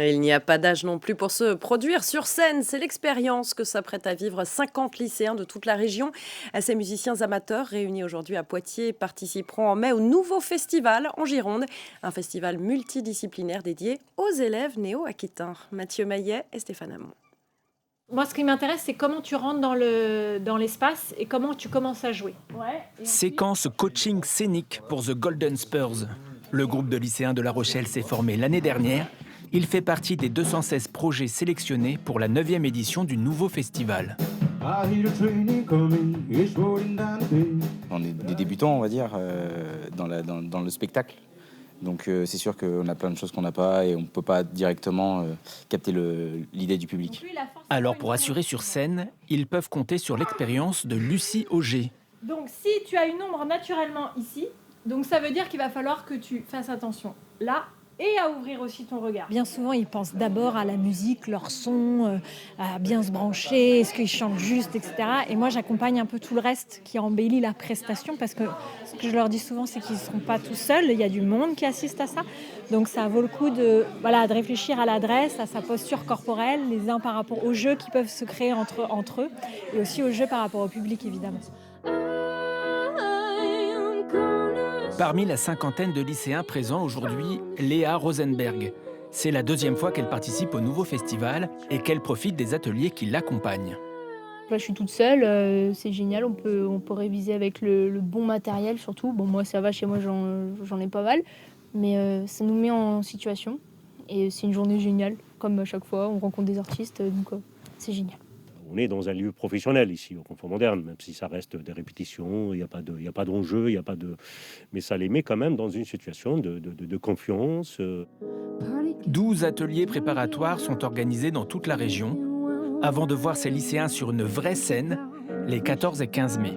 Et il n'y a pas d'âge non plus pour se produire sur scène. C'est l'expérience que s'apprêtent à vivre 50 lycéens de toute la région. Ces musiciens amateurs réunis aujourd'hui à Poitiers participeront en mai au nouveau festival en Gironde, un festival multidisciplinaire dédié aux élèves néo-aquitains. Mathieu Maillet et Stéphane Hamon. Moi, ce qui m'intéresse, c'est comment tu rentres dans l'espace et comment tu commences à jouer. Séquence coaching scénique pour The Golden Spurs. Le groupe de lycéens de La Rochelle s'est formé l'année dernière. Il fait partie des 216 projets sélectionnés pour la 9e édition du nouveau festival. On est des débutants, on va dire, dans le spectacle. Donc c'est sûr qu'on a plein de choses qu'on n'a pas et on ne peut pas directement capter l'idée du public. Alors pour assurer sur scène, ils peuvent compter sur l'expérience de Lucie Auger. Donc si tu as une ombre naturellement ici, donc ça veut dire qu'il va falloir que tu fasses attention là et à ouvrir aussi ton regard. Bien souvent, ils pensent d'abord à la musique, leur son, à bien se brancher, est-ce qu'ils chantent juste, etc. Et moi, j'accompagne un peu tout le reste qui embellit la prestation parce que ce que je leur dis souvent, c'est qu'ils ne seront pas tout seuls. Il y a du monde qui assiste à ça. Donc, ça vaut le coup de réfléchir à l'adresse, à sa posture corporelle, les uns par rapport aux jeux qui peuvent se créer entre eux et aussi aux jeux par rapport au public, évidemment. Parmi la cinquantaine de lycéens présents aujourd'hui, Léa Rosenberg. C'est la 2e fois qu'elle participe au nouveau festival et qu'elle profite des ateliers qui l'accompagnent. Là, je suis toute seule, c'est génial, on peut réviser avec le bon matériel surtout. Bon, moi ça va, chez moi j'en ai pas mal, mais ça nous met en situation et c'est une journée géniale. Comme à chaque fois, on rencontre des artistes, donc c'est génial. On est dans un lieu professionnel ici, au Confort Moderne, même si ça reste des répétitions, il n'y a pas d'enjeu, mais ça les met quand même dans une situation de confiance. 12 ateliers préparatoires sont organisés dans toute la région, avant de voir ces lycéens sur une vraie scène les 14 et 15 mai.